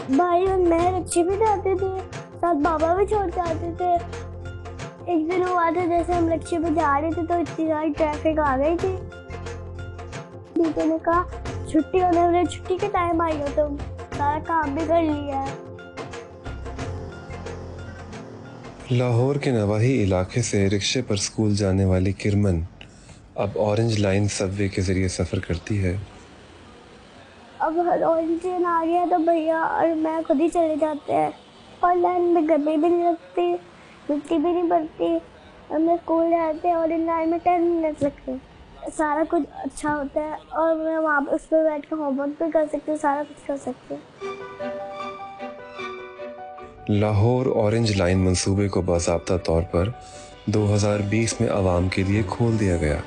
भाई और मैं रिक्शे पे जाते थे, साथ बाबा भी छोड़ के आते थे। एक दिन हुआ था, जैसे हम रिक्शे पे जा रहे थे तो इतनी सारी ट्रैफिक आ गई थी। टीचर ने कहा छुट्टी होने वाली, छुट्टी के टाइम आई हो तुम, सारा काम भी कर लिया है। लाहौर के नवाही इलाके से रिक्शे पर स्कूल जाने वाली किरमन अब ऑरेंज लाइन सबवे के जरिए सफ़र करती है। अब ऑरेंज ट्रेन आ गया तो भैया और मैं खुद ही चले जाते हैं, और लाइन में गर्मी भी नहीं लगती, मिट्टी भी नहीं पड़ती। हमें स्कूल जाते हैं और इन लाइन में 10 मिनट लगते हैं। सारा कुछ अच्छा होता है और मैं वहाँ पर उस पर बैठ कर होमवर्क भी कर सकती हूँ, सारा कुछ कर सकती हूँ। लाहौर ऑरेंज लाइन मंसूबे को बाज़ाब्ता तौर पर 2020 में आवाम के लिए खोल दिया गया।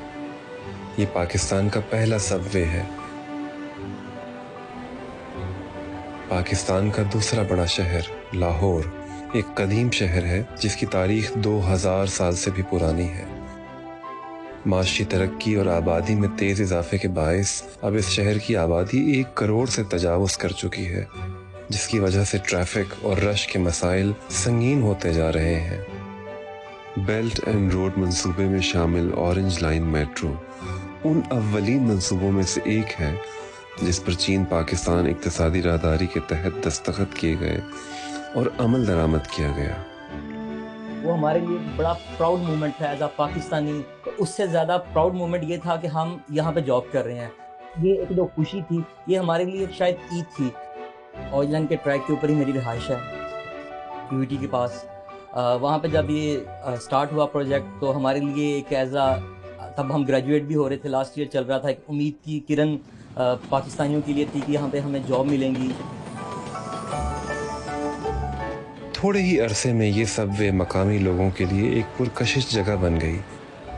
ये पाकिस्तान का पहला सबवे है। पाकिस्तान का दूसरा बड़ा शहर लाहौर एक कदीम शहर है जिसकी तारीख 2000 साल से भी पुरानी है। माशी तरक्की और आबादी में तेज़ इजाफे के बायस अब इस शहर की आबादी 1 करोड़ से तजावुज़ कर चुकी है, जिसकी वजह से ट्रैफिक और रश के मसाइल संगीन होते जा रहे हैं। बेल्ट एंड रोड मंसूबे में शामिल ऑरेंज लाइन मेट्रो उन अव्वलीन मंसूबों में से एक है जिस पर चीन पाकिस्तान इक्तिसादी राहदारी के तहत दस्तखत किए गए और अमल दरामद किया गया। वो हमारे लिए बड़ा प्राउड मोमेंट था एज अ पाकिस्तानी। तो उससे ज़्यादा प्राउड मोमेंट ये था कि हम यहाँ पे जॉब कर रहे हैं। ये एक जो खुशी थी, ये हमारे लिए शायद ईद थी। ऑरेंज लाइन के ट्रैक के ऊपर ही मेरी रिहाइश है, यूटी के पास। वहाँ पे जब ये स्टार्ट हुआ प्रोजेक्ट तो हमारे लिए एक तब हम ग्रेजुएट भी हो रहे थे, लास्ट ईयर चल रहा था, एक उम्मीद की किरण पाकिस्तानियों के लिए थी कि यहाँ पे हमें जॉब मिलेंगी। थोड़े ही अरसे में ये सबवे मकामी लोगों के लिए एक पुरकशिश जगह बन गई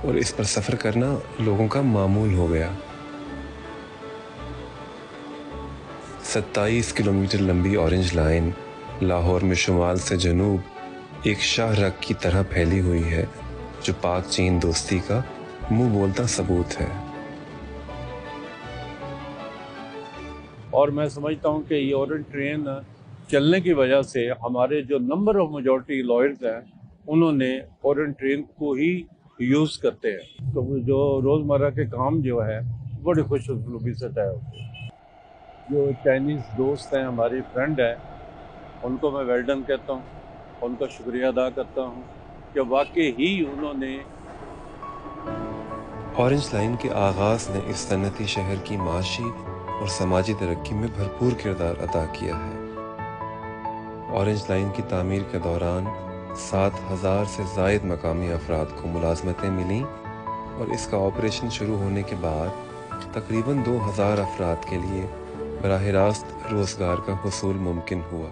और इस पर सफ़र करना लोगों का मामूल हो गया। 27 किलोमीटर लंबी ऑरेंज लाइन लाहौर में शुमाल से जनूब एक शाहरग की तरह फैली हुई है, जो पाक चीन दोस्ती का मुंह बोलता सबूत है। और मैं समझता हूँ कि ये ऑरेंज ट्रेन चलने की वजह से हमारे जो नंबर ऑफ मेजॉरिटी लॉयर्स हैं उन्होंने ऑरेंज ट्रेन को ही यूज़ करते हैं, तो जो रोज़मर्रा के काम जो है बड़ी खुशनुमी से तय होते हैं। जो चाइनीज़ दोस्त हैं, हमारी फ्रेंड हैं, उनको मैं वेल डन कहता हूँ, उनका शुक्रिया अदा करता हूँ कि वाकई ही उन्होंने ऑरेंज लाइन के आगाज़ ने इस सनती शहर की माशी और समाजी तरक्की में भरपूर किरदार अदा किया है। ऑरेंज लाइन की तामीर के दौरान 7000 से ज़ायद मकामी अफराद को मुलाजमतें मिलीं और इसका ऑपरेशन शुरू होने के बाद तकरीबन 2000 अफराद के लिए बराह रास्त रोज़गार का हुसूल मुमकिन हुआ।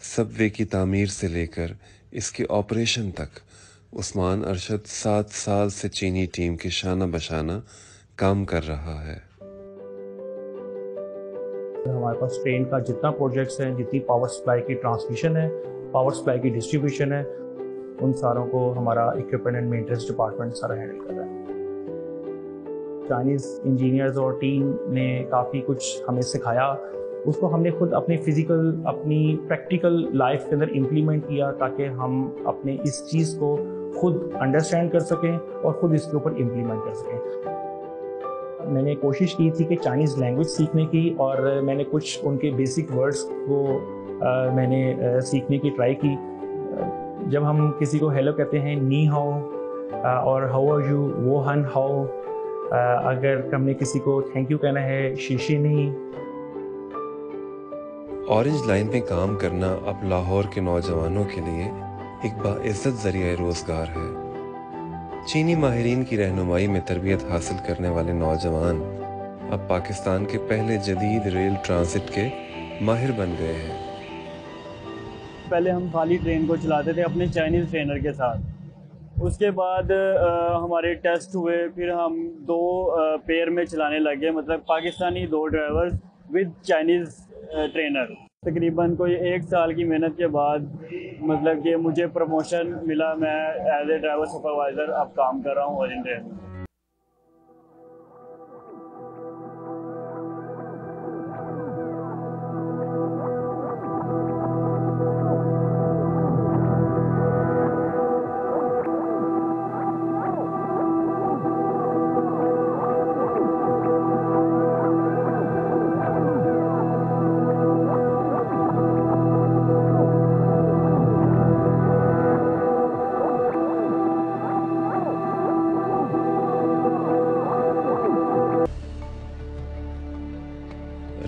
सबवे की तामीर से लेकर इसके ऑपरेशन तक उस्मान अरशद 7 साल से चीनी टीम के शाना बशाना काम कर रहा है। हमारे पास ट्रेन का जितना प्रोजेक्ट्स हैं, जितनी पावर सप्लाई की ट्रांसमिशन है, पावर सप्लाई की डिस्ट्रीब्यूशन है, उन सारों को हमारा इक्विपमेंट एंड मेंटेनेंस डिपार्टमेंट सारा हैंडल कर रहा है। चाइनीज़ इंजीनियर्स और टीम ने काफ़ी कुछ हमें सिखाया, उसको हमने खुद अपनी फिज़िकल, अपनी प्रैक्टिकल लाइफ के अंदर इम्प्लीमेंट किया ताकि हम अपने इस चीज़ को खुद अंडरस्टैंड कर सकें और ख़ुद इसके ऊपर इम्प्लीमेंट कर सकें। मैंने कोशिश की थी कि चाइनीज़ लैंग्वेज सीखने की, और मैंने कुछ उनके बेसिक वर्ड्स को मैंने सीखने की ट्राई की। जब हम किसी को हेलो कहते हैं नी हाओ, और हाउ आर यू वो हन हाओ, अगर हमने किसी को थैंक यू कहना है शीशी नहीं। ऑरेंज लाइन में काम करना अब लाहौर के नौजवानों के लिए एक बाइज़्ज़त ज़रिया रोज़गार है। चीनी माहिरीन की रहनुमाई में तरबियत हासिल करने वाले नौजवान अब पाकिस्तान के पहले जदीद रेल ट्रांजिट के माहिर बन गए हैं। पहले हम खाली ट्रेन को चलाते थे अपने चाइनीज़ ट्रेनर के साथ, उसके बाद हमारे टेस्ट हुए, फिर हम 2 पेयर में चलाने लगे, मतलब Pakistani 2 drivers with Chinese trainer. तकरीबन कोई 1 साल की मेहनत के बाद मतलब कि मुझे प्रमोशन मिला, मैं एज ए ड्राइवर सुपरवाइज़र अब काम कर रहा हूँ ऑरेंज ट्रेन में।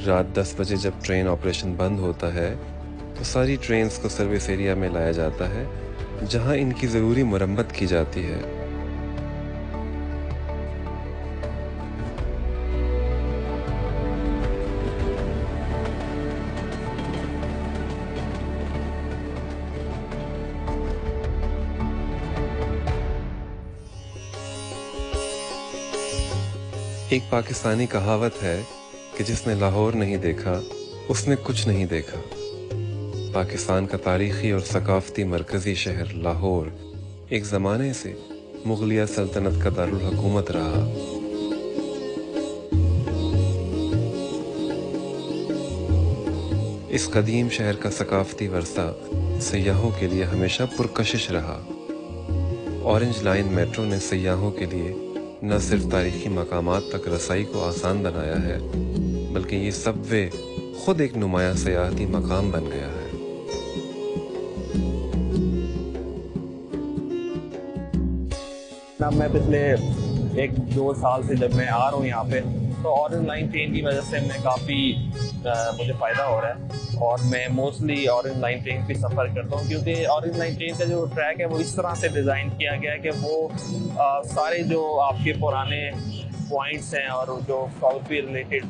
रात 10 बजे जब ट्रेन ऑपरेशन बंद होता है तो सारी ट्रेन्स को सर्विस एरिया में लाया जाता है जहां इनकी ज़रूरी मरम्मत की जाती है। एक पाकिस्तानी कहावत है कि जिसने लाहौर नहीं देखा उसने कुछ नहीं देखा। पाकिस्तान का तारीखी और सकाफती मरकज़ी शहर लाहौर एक ज़माने से मुग़लिया सल्तनत का दारुल हुकूमत रहा। इस कदीम शहर का सकाफती वर्सा सयाहों के लिए हमेशा पुरकशिश रहा। ऑरेंज लाइन मेट्रो ने सयाहों के लिए न सिर्फ तारीखी मकामात तक रसाई को आसान बनाया है, बल्कि ये सबवे खुद एक नुमाया सयाहती मकाम बन गया है। मैं पिछले 1-2 साल से जब मैं आ रहा हूँ यहाँ पे, तो ऑरेंज लाइन ट्रेन की वजह से मैं काफ़ी मुझे फ़ायदा हो रहा है और मैं मोस्टली ऑरेंज लाइन ट्रेन पे सफ़र करता हूँ, क्योंकि ऑरेंज लाइन ट्रेन का जो ट्रैक है वो इस तरह से डिज़ाइन किया गया है कि वो सारे जो आपके पुराने पॉइंट्स हैं और जो साउथ पे रिलेटेड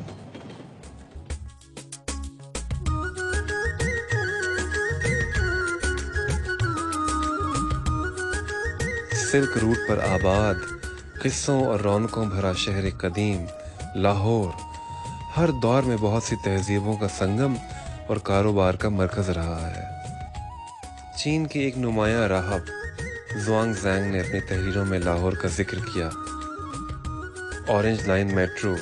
सिल्क रूट पर आबाद किस्सों और रौनकों भरा शहर कदीम लाहौर हर दौर में बहुत सी तहजीबों का संगम और कारोबार का मरकज़ रहा है। चीन के एक नुमाया राहब ज़ुआंगज़ैंग ने अपनी तहरीरों में लाहौर का जिक्र किया। ऑरेंज लाइन मेट्रो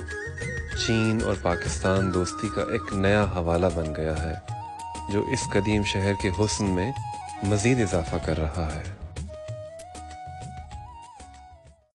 चीन और पाकिस्तान दोस्ती का एक नया हवाला बन गया है, जो इस कदीम शहर के हुस्न में मज़ीद इजाफा कर रहा है।